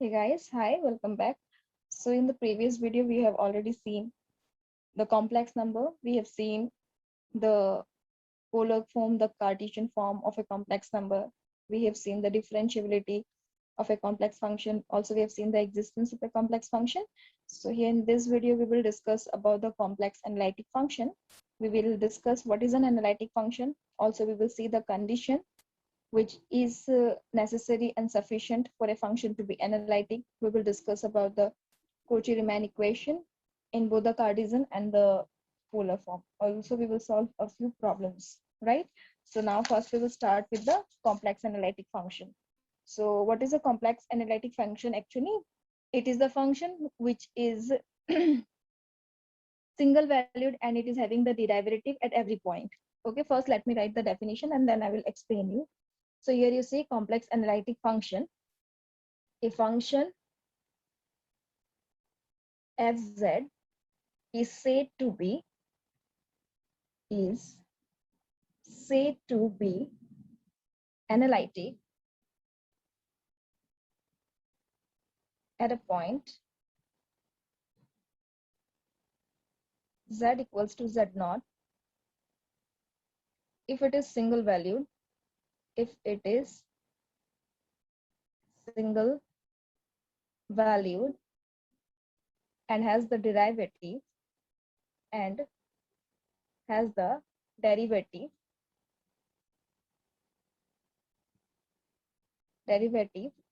Hey guys, hi, welcome back. So in the previous video, we have already seen the complex number. We have seen the polar form, the Cartesian form of a complex number. We have seen the differentiability of a complex function. Also, we have seen the existence of a complex function. So here in this video, we will discuss about the complex analytic function. We will discuss what is an analytic function. Also, we will see the condition which is necessary and sufficient for a function to be analytic. We will discuss about the Cauchy-Riemann equation in both the Cartesian and the polar form. Also, we will solve a few problems, right? So now first we will start with the complex analytic function. So what is a complex analytic function actually? It is the function which is single valued and it is having the derivative at every point. Okay, first let me write the definition and then I will explain you. So here you see complex analytic function. A function fz is said to be analytic at a point z equals to z naught if it is single valued, if it is single valued and has the derivative and has the derivative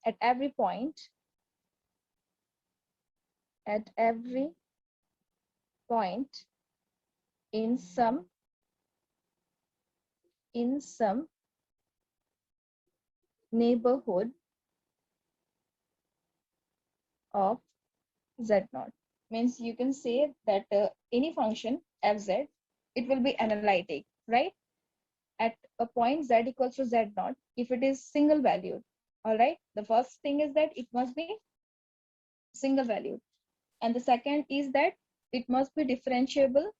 at every point in some neighborhood of z naught. Means you can say that any function fz, it will be analytic, right? At a point z equals to z naught if it is single valued. All right, the first thing is that it must be single valued, and the second is that it must be differentiable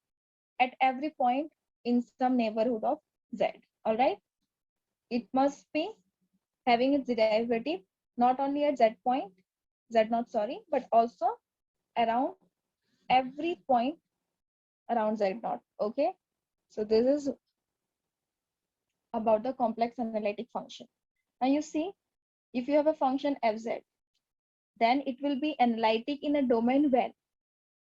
at every point in some neighborhood of z. All right, it must be having its derivative not only at z point, z naught, sorry, but also around every point around z naught. Okay, so this is about the complex analytic function. Now you see, if you have a function fz, then it will be analytic in a domain when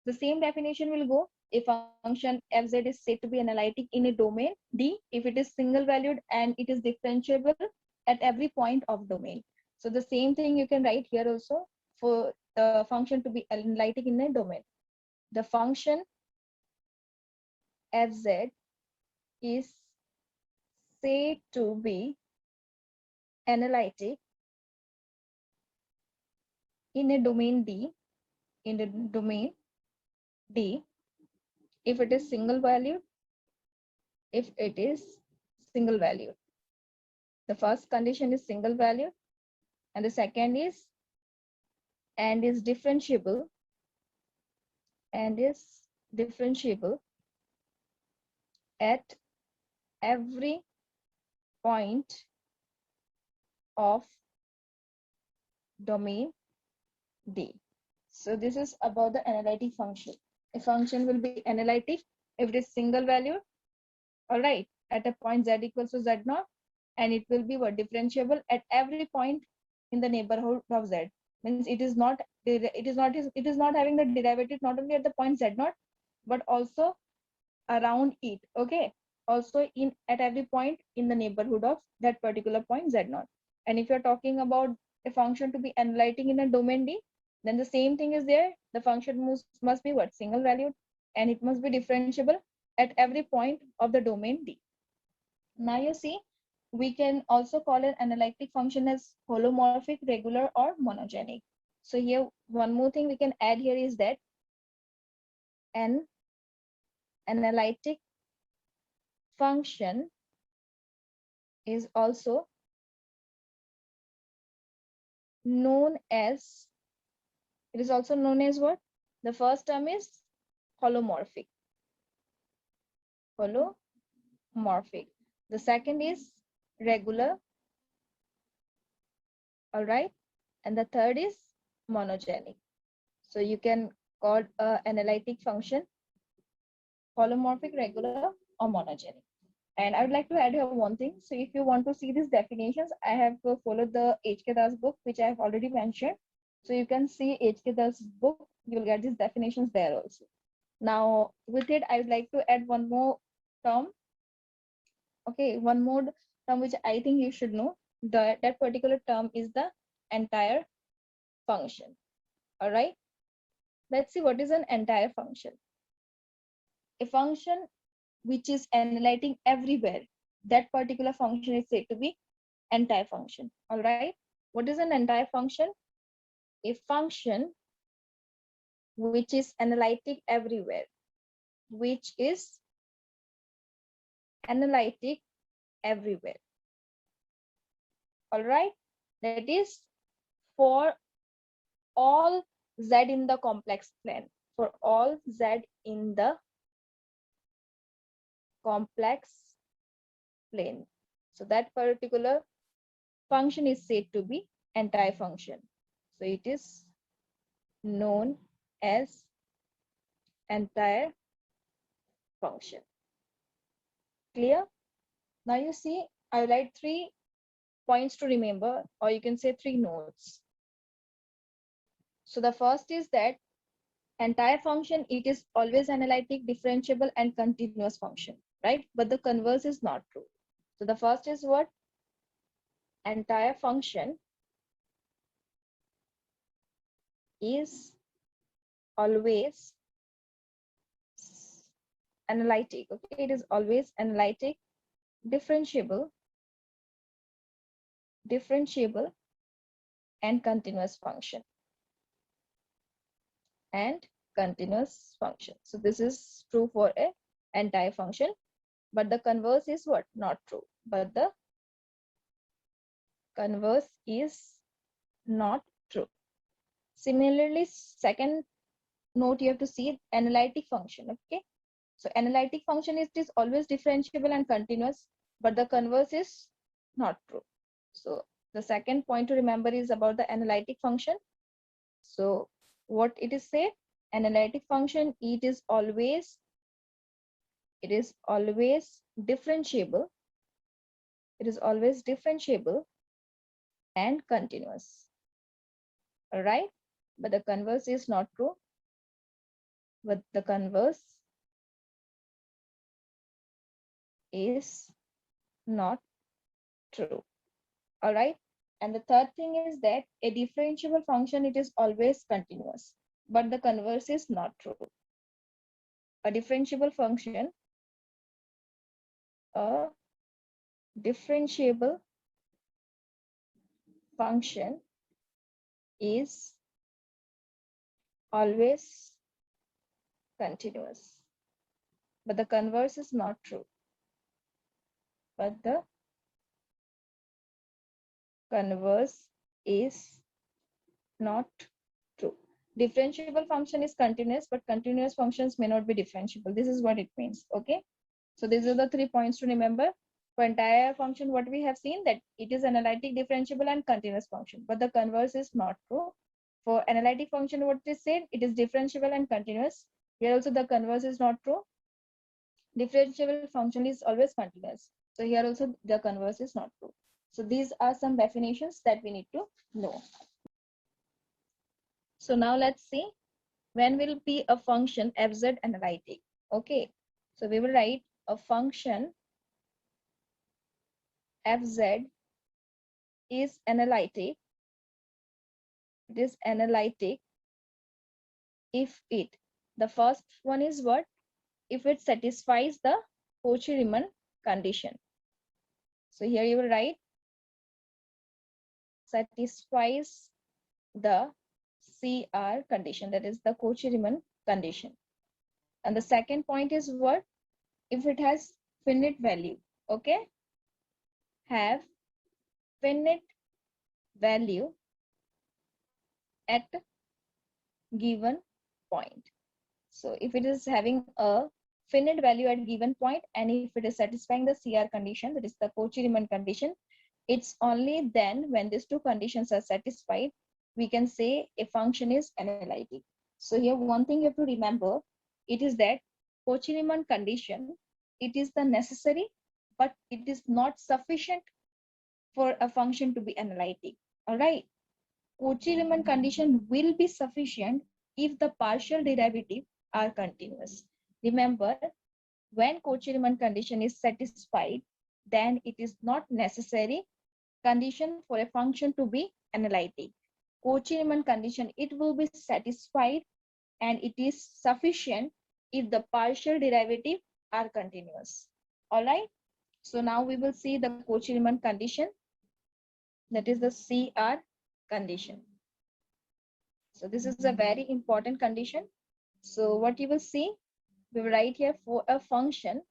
the same definition will go. A function fz is said to be analytic in a domain D if it is single valued and it is differentiable at every point of domain. So the same thing you can write here also for the function to be analytic in a domain. The function fz is said to be analytic in a domain D, in the domain D, if it is single valued, single valued. The first condition is single valued, and the second is and is differentiable at every point of domain D. So this is about the analytic function. A function will be analytic if it is single valued, all right, at a point z equals to z naught, and it will be what, differentiable at every point in the neighborhood of z. Means it is not having the derivative not only at the point z naught but also around it. Okay, also in at every point in the neighborhood of that particular point z naught. And if you're talking about a function to be analytic in a domain D, then the same thing is there. The function must be what, single valued, and it must be differentiable at every point of the domain D. Now you see, we can also call an analytic function as holomorphic, regular, or monogenic. So here one more thing we can add here is that an analytic function is also known as, it is also known as what? The first term is holomorphic. Holomorphic. The second is regular. All right. And the third is monogenic. So you can call analytic function holomorphic, regular, or monogenic. And I would like to add here one thing. So if you want to see these definitions, I have followed the H.K. Das book, which I have already mentioned. So you can see H.K. Das book, you will get these definitions there also. Now with it, I would like to add one more term. Okay, one more term which I think you should know. That particular term is the entire function. All right. Let's see what is an entire function. A function which is analyzing everywhere, that particular function is said to be entire function. All right. What is an entire function? A function which is analytic everywhere, which is analytic everywhere. All right. That is for all z in the complex plane. For all z in the complex plane. So that particular function is said to be entire function. So it is known as entire function. Clear? Now you see, I write 3 points to remember, or you can say 3 notes. So the first is that entire function, it is always analytic, differentiable, and continuous function, right? But the converse is not true. So the first is what? Entire function is always analytic. Okay, it is always analytic, differentiable, and continuous function. And continuous function. So this is true for a entire function, but the converse is what? Not true. But the converse is not true. Similarly, second note you have to see analytic function. Okay, so analytic function is always differentiable and continuous, but the converse is not true. So the second point to remember is about the analytic function. So what it is said, analytic function, it is always differentiable. It is always differentiable and continuous. All right, but the converse is not true. But the converse is not true. All right. And the third thing is that a differentiable function, it is always continuous, but the converse is not true. A differentiable function, a differentiable function is always continuous, but the converse is not true. But the converse is not true. Differentiable function is continuous, but continuous functions may not be differentiable. This is what it means. Okay. So these are the 3 points to remember. For entire function, what we have seen, that it is analytic, differentiable, and continuous function, but the converse is not true. For analytic function, what is said, it is differentiable and continuous. Here also the converse is not true. Differentiable function is always continuous. So here also the converse is not true. So these are some definitions that we need to know. So now let's see, when will be a function fz analytic? Okay, so we will write a function fz is analytic. It is analytic if it, the first one is what? If it satisfies the Cauchy-Riemann condition. So here you will write satisfies the CR condition, that is the Cauchy-Riemann condition. And the second point is what? If it has finite value. Okay, have finite value at given point. So if it is having a finite value at given point, and if it is satisfying the CR condition, that is the Cauchy-Riemann condition, it's only then when these 2 conditions are satisfied we can say a function is analytic. So here one thing you have to remember, it is that Cauchy-Riemann condition, it is the necessary, but it is not sufficient for a function to be analytic. All right. Cauchy-Riemann condition will be sufficient if the partial derivative are continuous. Remember, when Cauchy-Riemann condition is satisfied, then it is not necessary condition for a function to be analytic. Cauchy-Riemann condition, it will be satisfied and it is sufficient if the partial derivative are continuous. All right. So now we will see the Cauchy-Riemann condition, that is the CR condition. So this is a very important condition. So what you will see, we will write here for a function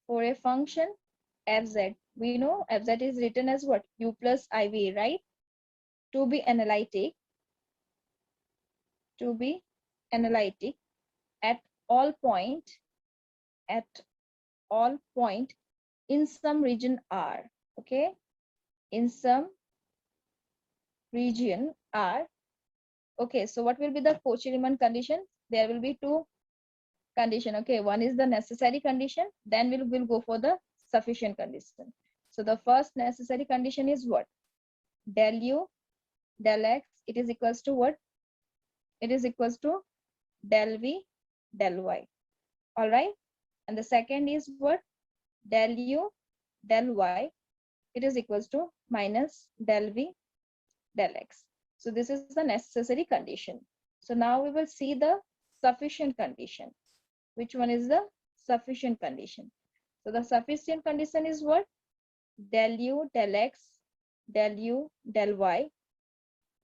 fz. We know fz is written as what? U plus iv, right? To be analytic at all point in some region R. Okay, in some region R. Okay, so what will be the Cauchy-Riemann condition? There will be two condition. Okay, one is the necessary condition, then we'll go for the sufficient condition. So the first necessary condition is what? Del u del x, it is equals to what? It is equals to del v del y. All right. And the second is what? Del u del y, it is equals to minus del v del x. So this is the necessary condition. So now we will see the sufficient condition. Which one is the sufficient condition? So the sufficient condition is what? Del u del x del u del y.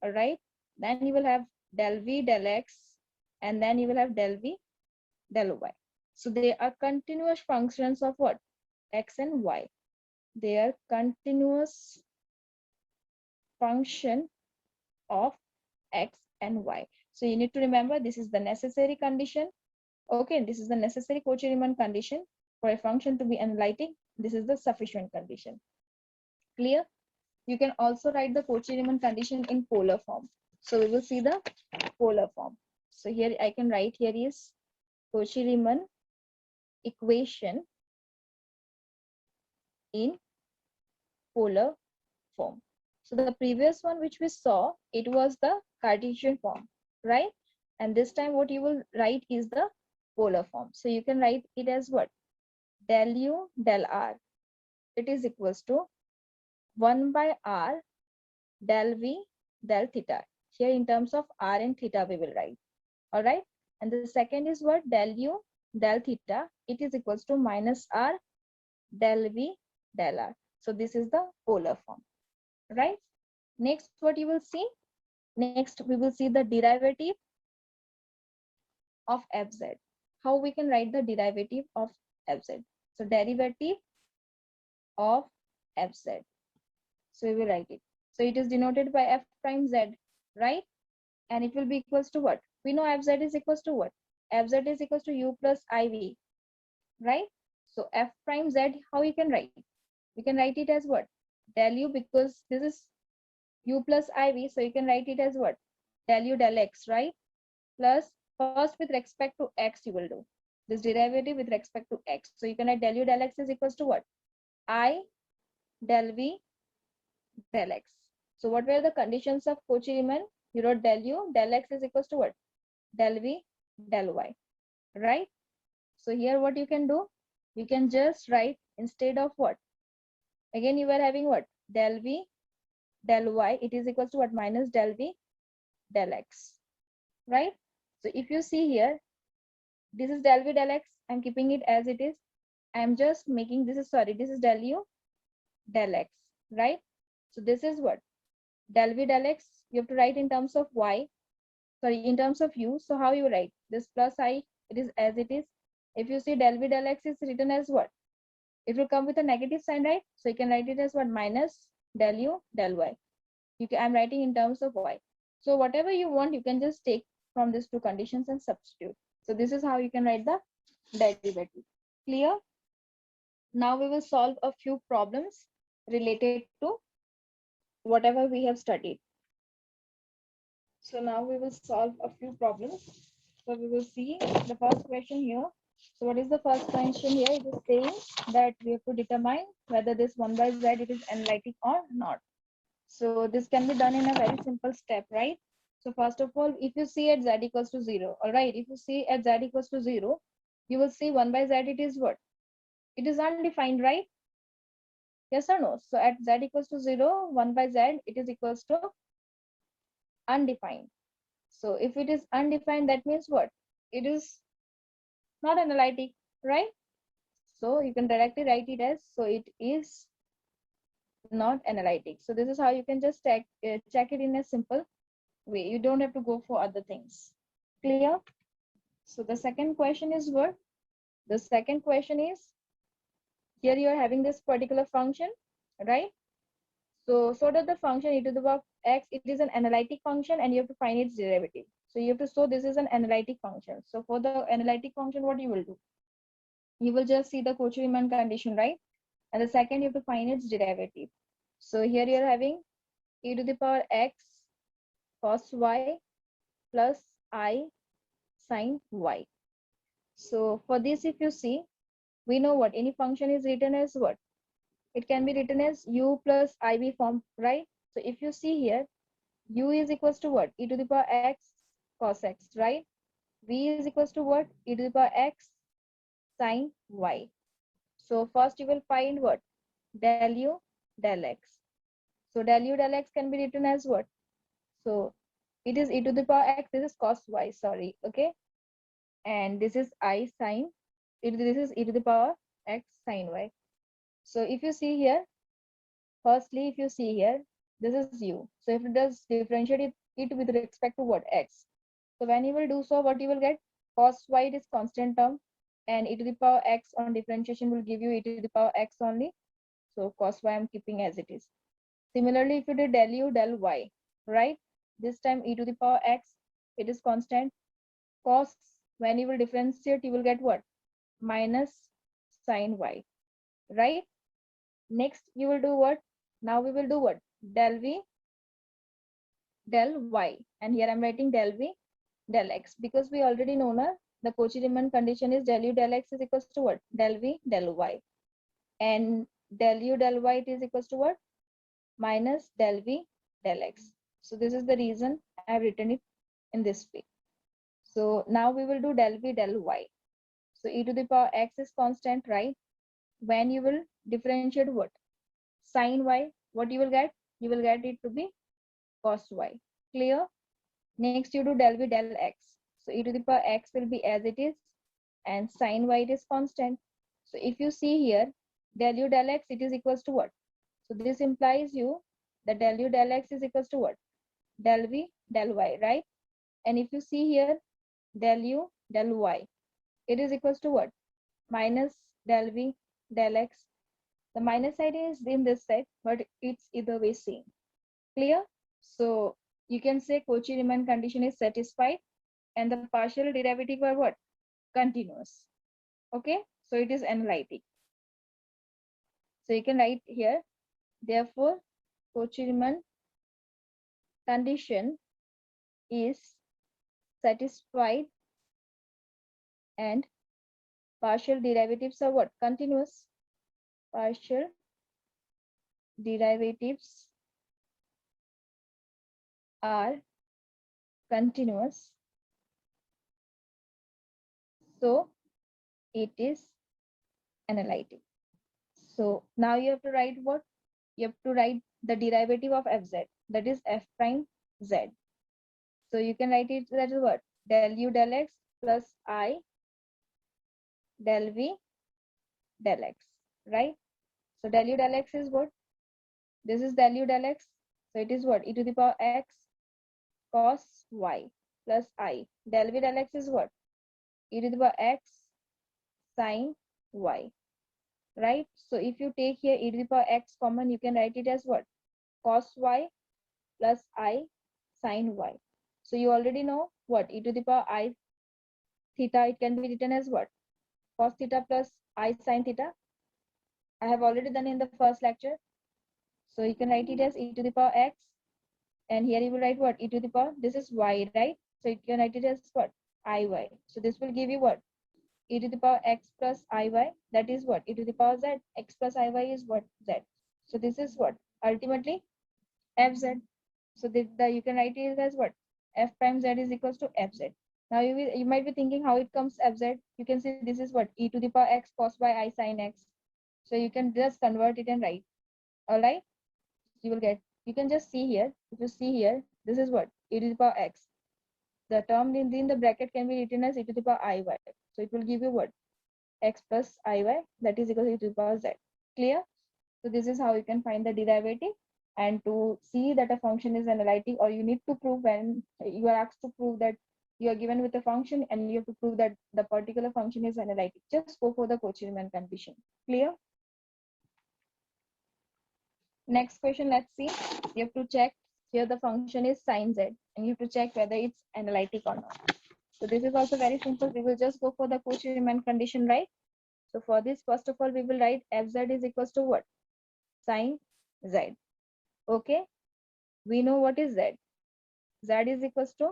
All right. Then you will have del v del x, and then you will have del v del y. So they are continuous functions of what? X and y. They are continuous function of x and y. So you need to remember, this is the necessary condition. Okay, this is the necessary Cauchy-Riemann condition for a function to be analytic. This is the sufficient condition. Clear? You can also write the Cauchy-Riemann condition in polar form. So we will see the polar form. So here I can write, here is Cauchy-Riemann equation in polar form. So the previous one which we saw, it was the Cartesian form, right? And this time what you will write is the polar form. So you can write it as what? Del u del r, it is equals to 1 by r del v del theta. Here in terms of r and theta we will write. All right. And the second is what? Del u del theta, it is equals to minus r del v del r. So this is the polar form, right? Next, what you will see? Next, we will see the derivative of fz. How we can write the derivative of fz? So derivative of fz. So we will write it. So it is denoted by f prime z, right? And it will be equals to what? We know fz is equals to what? Fz is equals to u plus iv, right? So f prime z, how you can write? We can write it as what? Del u, because this is u plus iv, so you can write it as what? Del u del x, right? Plus, first with respect to x you will do this derivative with respect to x. So you can write del u del x is equals to what? I del v del x. So what were the conditions of Cauchy-Riemann? You wrote del u del x is equals to what? Del v del y, right? So here what you can do? You can just write instead of what? Again you were having what? Del v del y, it is equals to what? Minus del v del x, right? So if you see here, this is del v del x, I'm keeping it as it is. I'm just making, this is del u del x, right? So this is what? Del v del x, you have to write in terms of y, in terms of u. So how you write? This plus I, it is as it is. If you see del v del x is written as what? It will come with a negative sign, right? So you can write it as what? Minus del u del y. I'm writing in terms of y. So whatever you want, you can just take from these two conditions and substitute. So this is how you can write the derivative. Clear? Now we will solve a few problems related to whatever we have studied. So now we will solve a few problems. So we will see the first question here. So what is the first question here? It is saying that we have to determine whether this 1 by z it is analytic or not. So this can be done in a very simple step, right? So first of all, if you see at z equals to 0, all right, if you see at z equals to 0, you will see 1 by z, it is what? It is undefined, right? Yes or no? So at z equals to 0, 1 by z, it is equals to undefined. So if it is undefined, that means what? It is not analytic, right? So you can directly write it as, so it is not analytic. So this is how you can just check it in a simple way. You don't have to go for other things. Clear? So the second question is what? The second question is, here you are having this particular function, right? So that the function e to the power x, it is an analytic function and you have to find its derivative. So you have to show this is an analytic function. So for the analytic function, what you will do? You will just see the Cauchy-Riemann condition, right? And the second, you have to find its derivative. So here you're having e to the power x cos y plus I sin y. So for this, if you see, we know what any function is written as what? It can be written as u plus iv form, right? So if you see here, u is equals to what? E to the power x cos x, right? V is equals to what? E to the power x sin y. So first you will find what? Del u del x. So del u del x can be written as what? So it is e to the power x. This is cos y, sorry. Okay. And this is I sin. This is e to the power x sin y. So if you see here, firstly, if you see here, this is u. So if it does differentiate it with respect to what? X. So when you will do so, what you will get? Cos y, it is constant term, and e to the power x on differentiation will give you e to the power x only. So cos y I'm keeping as it is. Similarly, if you did del u del y, right? This time e to the power x, it is constant. Cos, when you will differentiate, you will get what? Minus sin y, right? Next, you will do what? Now we will do what? Del v del y. And here I'm writing del v del x because we already know na, the Cauchy-Riemann condition is del u del x is equals to what? Del v del y. And del u del y, it is equals to what? Minus del v del x. So this is the reason I have written it in this way. So now we will do del v del y. So e to the power x is constant, right? When you will differentiate what? Sin y, what you will get? You will get it to be cos y. Clear? Next you do del v del x. So e to the power x will be as it is and sin y it is constant. So if you see here, del u del x, it is equals to what? So this implies you that del u del x is equals to what? Del v del y, right? And if you see here, del u del y, it is equals to what? Minus del v del x. The minus side is in this side, but it's either way same. Clear? So you can say Cauchy-Riemann condition is satisfied and the partial derivative are what? Continuous. Okay, so it is analytic. So you can write here, therefore Cauchy-Riemann condition is satisfied and partial derivatives are what? Continuous. Partial derivatives are continuous. So it is analytic. So now you have to write what? You have to write the derivative of fz, that is f prime z. So you can write it that is what? Del u del x plus I del v del x, right? So del u del x is what? This is del u del x. So it is what? E to the power x cos y plus I. Del v del x is what? E to the power x sin y, right? So if you take here e to the power x common, you can write it as what? Cos y plus I sin y. So you already know what? E to the power I theta, it can be written as what? Cos theta plus I sin theta. I have already done in the first lecture. So you can write it as e to the power x And here you will write what? E to the power, this is y, right? So you can write it as what? Iy. So this will give you what? E to the power x plus iy, that is what? E to the power z. X plus iy is what? Z. So this is what? Ultimately fz. So you can write it as what? F prime z is equals to fz. Now you might be thinking how it comes fz. You can see this is what? E to the power x cos by I sin x. So you can just convert it and write. All right. You will get. You can just see here. If you see here, this is what? E to the power x. The term in the bracket can be written as e to the power iy. So it will give you what? X plus iy, that is equal to e to the power z. Clear? So this is how you can find the derivative. And to see that a function is analytic, or you need to prove when you are asked to prove that you are given with a function and you have to prove that the particular function is analytic, just go for the Cauchy-Riemann condition. Clear? Next question, let's see. You have to check here the function is sin z, and you have to check whether it's analytic or not. So this is also very simple. We will just go for the Cauchy-Riemann condition, right? So for this, first of all, we will write fz is equals to what? Sin z. Okay. We know what is z. Z is equals to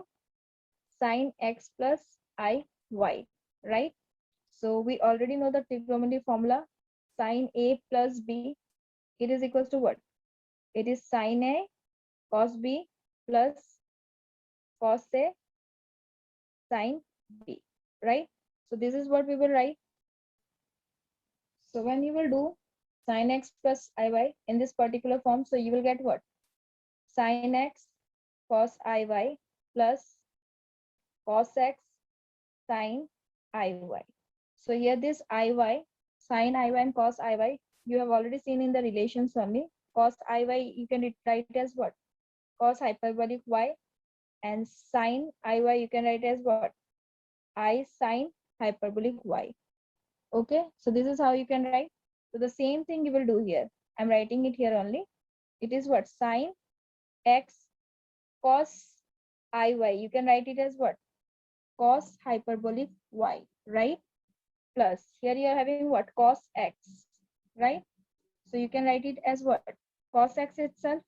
sin x plus I y, right? So we already know the trigonometry formula. Sin a plus b, it is equals to what? It is sin a cos b plus cos a sin b, right? So this is what we will write. So when you will do sin x plus iy in this particular form, so you will get what? Sin x cos iy plus cos x sin iy. So here this iy, sin iy and cos iy, you have already seen in the relations only. Cos iy you can write as what? Cos hyperbolic y, and sin iy you can write as what? I sin hyperbolic y. Okay, so this is how you can write. So the same thing you will do here. I'm writing it here only. It is what? Sin x cos iy. You can write it as what? Cos hyperbolic y, right? Plus here you are having what? Cos x, right? So you can write it as what? Cos x itself.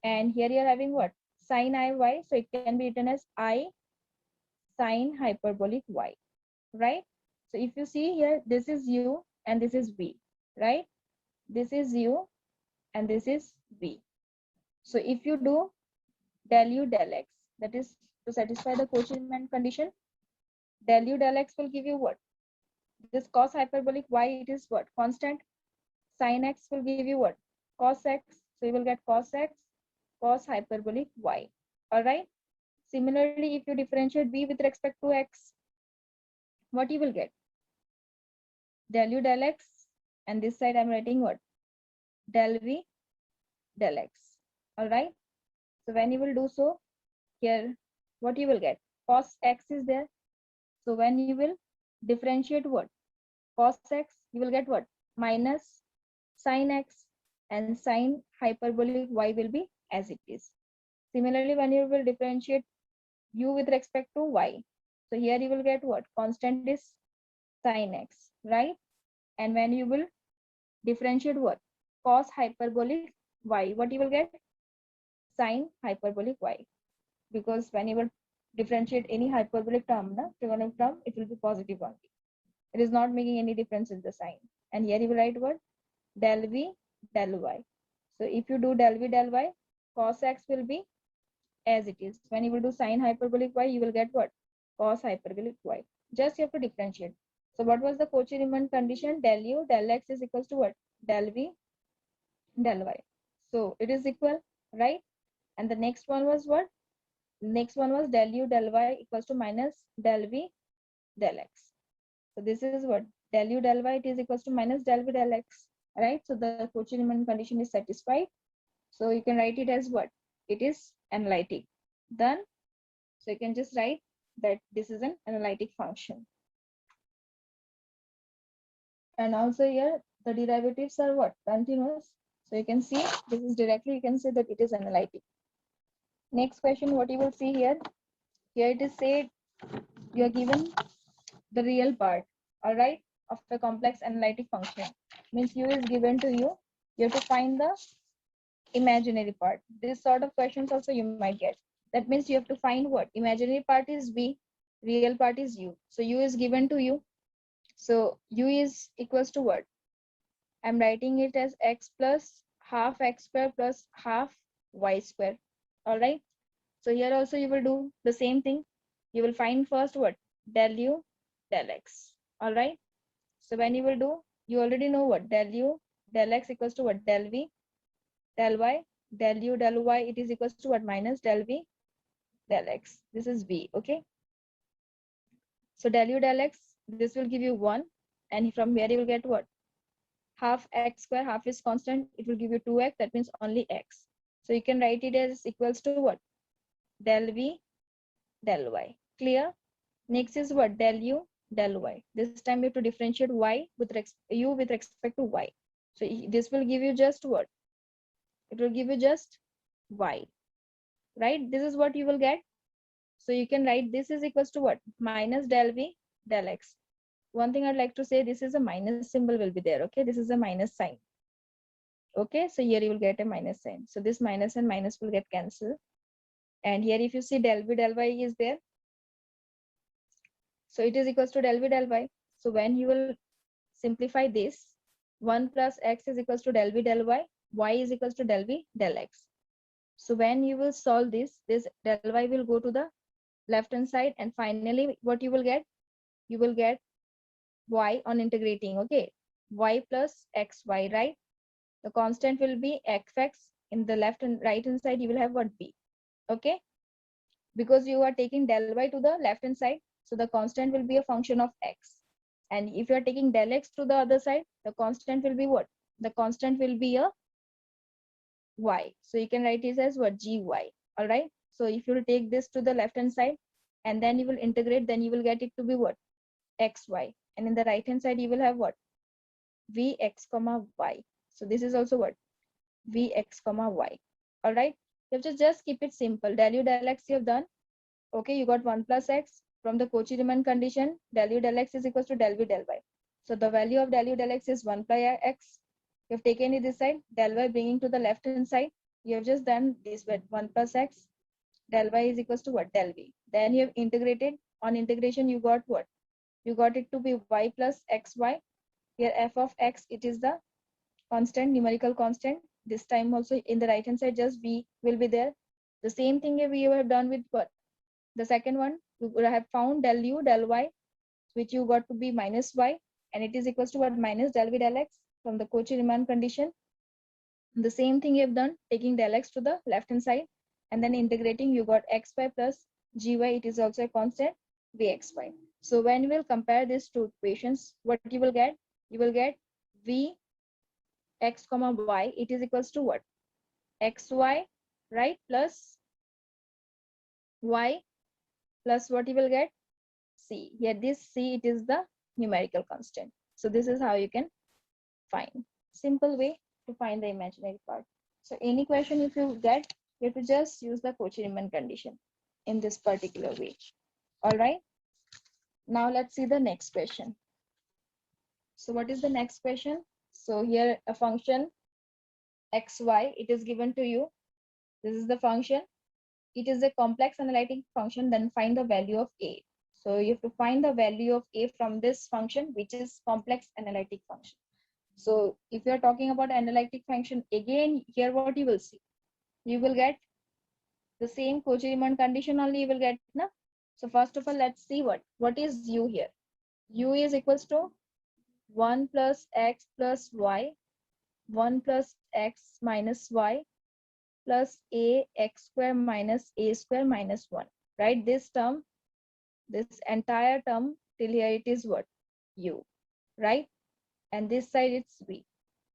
And here you are having what? Sin iy. So it can be written as I sin hyperbolic y, right? So if you see here, this is u and this is v, right? This is u and this is v. So if you do del u del x, that is to satisfy the Cauchy-Riemann condition, del u del x will give you what? This cos hyperbolic y, it is what? Constant. Sin x will give you what? Cos x. So you will get cos x cos hyperbolic y. All right. Similarly, if you differentiate v with respect to x, what you will get? Del u del x, and this side I'm writing what? Del v del x. All right. So when you will do so, here what you will get? Cos x is there. So when you will differentiate what? Cos x, you will get what? Minus sin x, and sin hyperbolic y will be as it is. Similarly, when you will differentiate u with respect to y, so here you will get what? Constant is sin x, right? And when you will differentiate what? Cos hyperbolic y, what you will get? Sin hyperbolic y. Because when you will differentiate any hyperbolic term, trigonometric term, it will be positive only. It is not making any difference in the sign. And here you will write what? Del v del y. So if you do del v del y, cos x will be as it is. When you will do sin hyperbolic y, you will get what? Cos hyperbolic y. Just you have to differentiate. So what was the Cauchy-Riemann condition? Del u del x is equals to what? Del v del y. So it is equal, right? And the next one was what? Next one was del u del y equals to minus del v del x. So this is what? Del u del y, it is equals to minus del v del x, right? So the Cauchy-Riemann condition is satisfied. So you can write it as what? It is analytic. Done. So you can just write that this is an analytic function. And also here the derivatives are what? Continuous. So you can see this is directly, you can say that it is analytic. Next question, what you will see here? Here it is said you are given the real part, all right, of the complex analytic function. Means u is given to you. You have to find the imaginary part. This sort of questions also you might get. That means you have to find what? Imaginary part is v, real part is u. So u is given to you. So u is equals to what? I'm writing it as x plus half x square plus half y square. All right. So here also you will do the same thing. You will find first what? Del u, del x. All right. So when you will do, you already know what? Del u, del x equals to what? Del v, del y, del u, del y, it is equals to what? Minus del v, del x. This is v. Okay. So del u, del x, this will give you 1. And from here you will get what? Half x square, half is constant. It will give you 2x. That means only x. So you can write it as equals to what? Del v, del y. Clear? Next is what? Del u, del y. This time you have to differentiate y with u with respect to y. So this will give you just what? It will give you just y. Right? This is what you will get. So you can write this is equals to what? Minus del v, del x. One thing I'd like to say, this is a minus symbol will be there. Okay, this is a minus sign. Okay, so here you will get a minus sign. So this minus and minus will get cancelled. And here if you see del v, del y is there. So it is equals to del v, del y. So when you will simplify this, 1 plus x is equals to del v, del y is equals to del v, del x. So when you will solve this del y will go to the left hand side, and finally what you will get? You will get y on integrating. Okay, y plus xy, right? The constant will be fx. In the left and right hand side you will have what? B. Okay, because you are taking del y to the left hand side, so the constant will be a function of x. And if you are taking del x to the other side, the constant will be what? The constant will be a y. So you can write it as what? Gy. All right. So if you will take this to the left hand side and then you will integrate, then you will get it to be what? Xy. And in the right hand side you will have what? Vx comma y. So this is also what? Vx comma y. All right. You have to just keep it simple. Del u, del x you have done. Okay, you got 1 plus x. From the Cauchy-Riemann condition, del u, del x is equals to del v, del y. So the value of del u, del x is 1 plus x. You have taken it this side, del y bringing to the left hand side. You have just done this with 1 plus x. Del y is equals to what? Del v. Then you have integrated. On integration, you got what? You got it to be y plus xy. Here f of x, it is the constant, numerical constant. This time also in the right hand side, just v will be there. The same thing we have done with what? The second one, you would have found del u, del y, which you got to be minus y, and it is equals to what? Minus del v, del x from the Cauchy-Riemann condition. The same thing you have done, taking del x to the left hand side, and then integrating, you got xy plus gy, it is also a constant, vxy. So when you will compare these two equations, what you will get? You will get v x comma y, it is equals to what? Xy, right, plus y plus what you will get? C. Here this C, it is the numerical constant. So this is how you can find. Simple way to find the imaginary part. So any question if you get, you have to just use the Cauchy-Riemann condition in this particular way. All right. Now let's see the next question. So what is the next question? So here a function xy, it is given to you. This is the function. It is a complex analytic function. Then find the value of a. So you have to find the value of a from this function, which is complex analytic function. So if you are talking about analytic function, again here what you will see, you will get the same Cauchy-Riemann condition only you will get. Na? So first of all, let's see what is u here. U is equals to 1 plus x plus y, 1 plus x minus y plus a x square minus a square minus 1. Right? This term, this entire term till here it is what? U. Right? And this side it's v.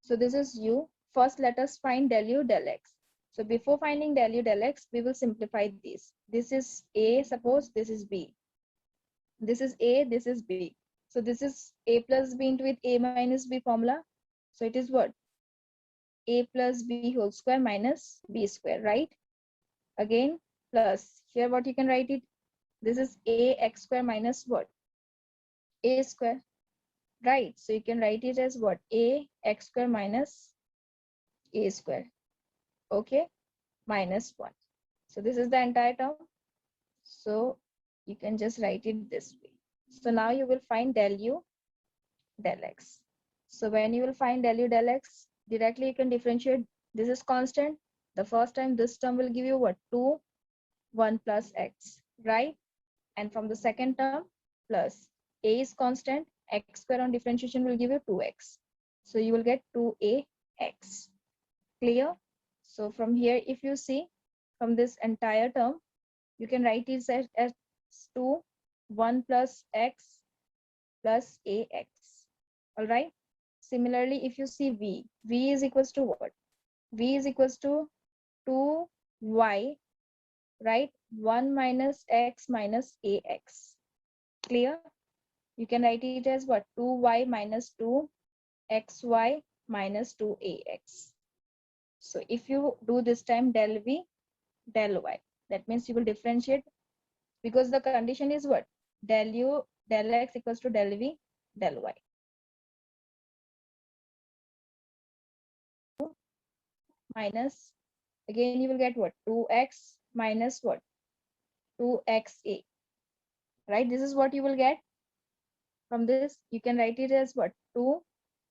So this is u. First let us find del u, del x. So before finding del u, del x, we will simplify this. This is a, suppose this is b. This is a, this is b. So this is a plus b into with a minus b formula. So it is what? A plus b whole square minus b square, right? Again, plus here what you can write it? This is a x square minus what? A square, right? So you can write it as what? A x square minus a square. Okay, minus 1. So this is the entire term. So you can just write it this way. So now you will find del u del x. So when you will find del u del x, directly you can differentiate. This is constant. The first time this term will give you what? 2, 1 plus x, right? And from the second term, plus a is constant, x square on differentiation will give you 2x. So you will get 2ax. Clear? So from here, if you see from this entire term, you can write it as 2, 1 plus x plus ax. All right. Similarly, if you see v is equals to what? V is equals to 2y, right? 1 minus x minus ax. Clear? You can write it as what? 2y minus 2xy minus 2ax. So if you do this time del v del y, that means you will differentiate, because the condition is what? Del u del x equals to del v del y. Minus, again you will get what? 2x minus what? 2xa, right? This is what you will get. From this, you can write it as what? 2,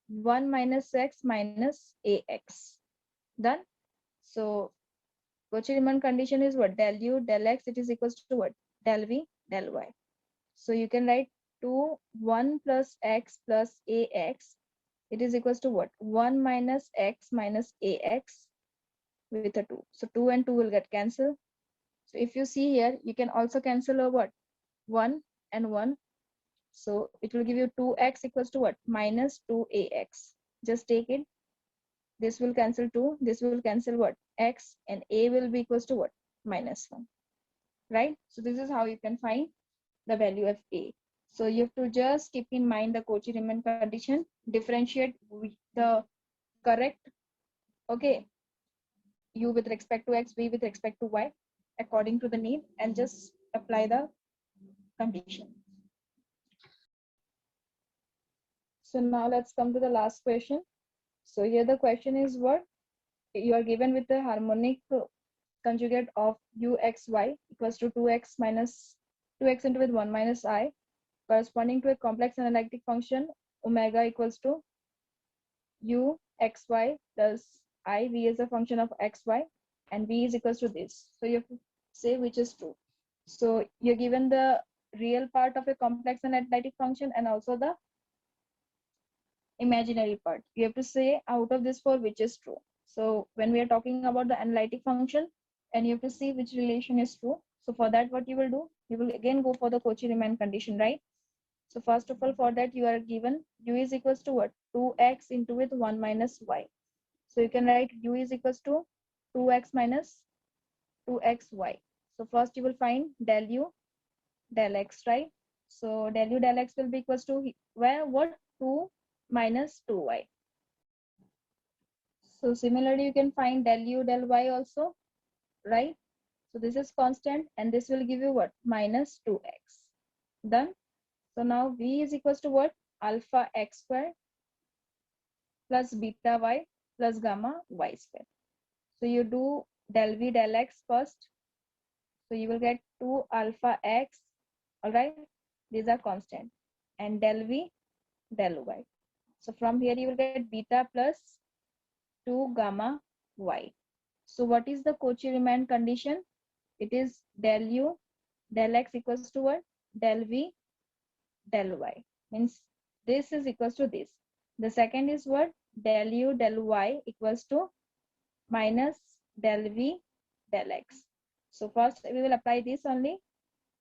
1 minus x minus ax. Done. So Cauchy-Riemann condition is what? Del u del x, it is equals to what? Del v del y. So you can write 2, 1 plus x plus ax, it is equals to what? 1 minus x minus ax with a 2. So 2 and 2 will get cancelled. So if you see here, you can also cancel a what? 1 and 1. So it will give you 2x equals to what? Minus 2ax. Just take it. This will cancel 2. This will cancel what? X, and a will be equals to what? Minus 1. Right? So this is how you can find the value of a. So you have to just keep in mind the Cauchy-Riemann condition, differentiate with the correct, okay, u with respect to x, v with respect to y, according to the need, and just apply the condition. So now let's come to the last question. So here the question is what? You are given with the harmonic conjugate of uxy equals to 2x minus 2x into with 1 minus I, corresponding to a complex analytic function omega equals to u xy plus I. V is a function of xy, and v is equals to this. So you have to say which is true. So you're given the real part of a complex analytic function and also the imaginary part. You have to say out of this four which is true. So when we are talking about the analytic function, and you have to see which relation is true. So for that, what you will do? You will again go for the Cauchy-Riemann condition, right? So first of all, for that you are given u is equals to what? 2x into with 1 minus y. So you can write u is equals to 2x minus 2xy. So first you will find del u del x, right? So del u del x will be equals to where what? 2 minus 2y. So similarly, you can find del u del y also, right? So this is constant, and this will give you what? Minus 2x. Done. So now v is equals to what? Alpha x square plus beta y plus gamma y square. So you do del v del x first. So you will get 2 alpha x. All right. These are constant. And del v del y. So from here you will get beta plus 2 gamma y. So what is the Cauchy-Riemann condition? It is del u del x equals to what? Del v del y. Means this is equals to this. The second is what? Del u del y equals to minus del v del x. So first we will apply this only.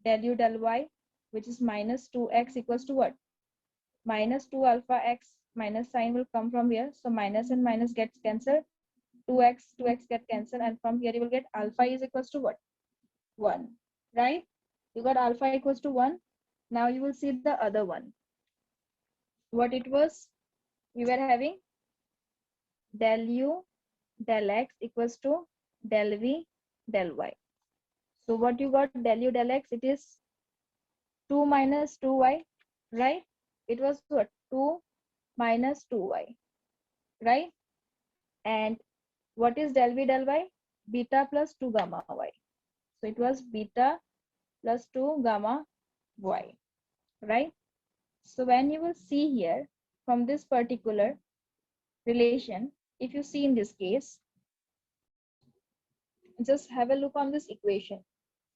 Del u del y, which is minus 2x equals to what? Minus 2 alpha x. Minus sign will come from here. So minus and minus gets cancelled. 2x get cancelled, and from here you will get alpha is equals to what? 1, right? You got alpha equals to 1. Now you will see the other one. What it was? We were having del u del x equals to del v del y. So what you got? Del u del x, it is 2 minus 2y, right? It was what? 2 minus 2y, right? And what is del v del y? Beta plus 2 gamma y. So it was beta plus 2 gamma y, right? So when you will see here from this particular relation, if you see in this case, just have a look on this equation.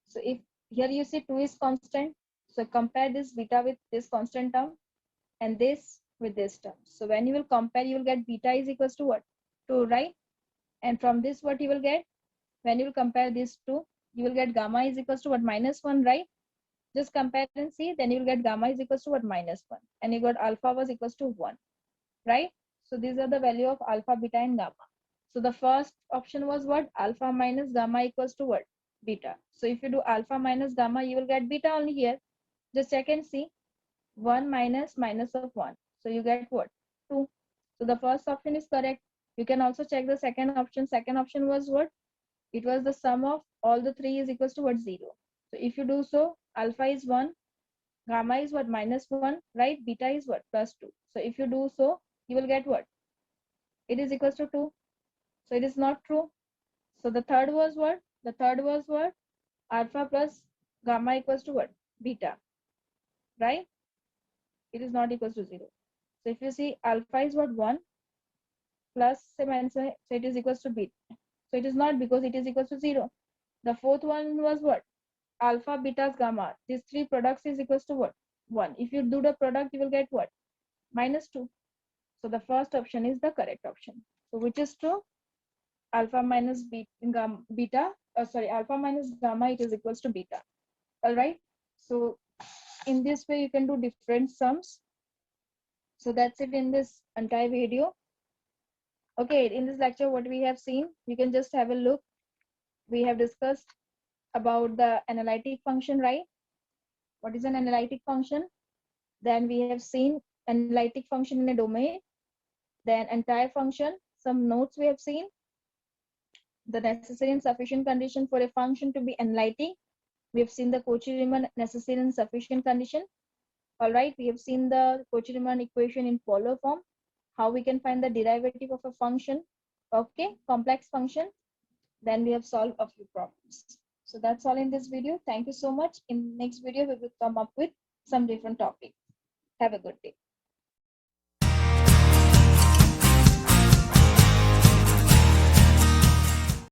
So if here you see 2 is constant, so compare this beta with this constant term and this with this term. So when you will compare, you will get beta is equals to what? 2, right? And from this what you will get? When you will compare these two, you will get gamma is equals to what? -1, right? Just compare and see, then you will get gamma is equals to what? -1. And you got alpha was equals to 1, right? So these are the value of alpha, beta, and gamma. So the first option was what? Alpha minus gamma equals to what? Beta. So if you do alpha minus gamma, you will get beta only here. Just check and see. 1 minus minus of 1. So you get what? 2. So the first option is correct. You can also check the second option. Second option was what? It was the sum of all the three is equals to what? 0. So if you do so, alpha is 1, gamma is what? -1, right? Beta is what? +2. So if you do so, you will get what? It is equals to 2. So it is not true. So the third was what? The third was what? Alpha plus gamma equals to what? Beta, right? It is not equals to 0. So if you see alpha is what? 1 plus 7, so it is equals to beta. So it is not, because it is equals to 0. The fourth one was what? Alpha, beta, gamma. These three products is equals to what? 1. If you do the product, you will get what? -2. So the first option is the correct option. So which is true? Alpha minus beta, alpha minus gamma, it is equals to beta. All right. So in this way, you can do different sums. So that's it in this entire video. Okay, in this lecture, what we have seen, you can just have a look. We have discussed about the analytic function, right? What is an analytic function? Then we have seen analytic function in a domain. Then entire function, some notes we have seen. The necessary and sufficient condition for a function to be analytic. We have seen the Cauchy-Riemann necessary and sufficient condition. All right, we have seen the Cauchy-Riemann equation in polar form, how we can find the derivative of a function, okay, complex function. Then we have solved a few problems. So that's all in this video. Thank you so much. In next video, we will come up with some different topic. Have a good day.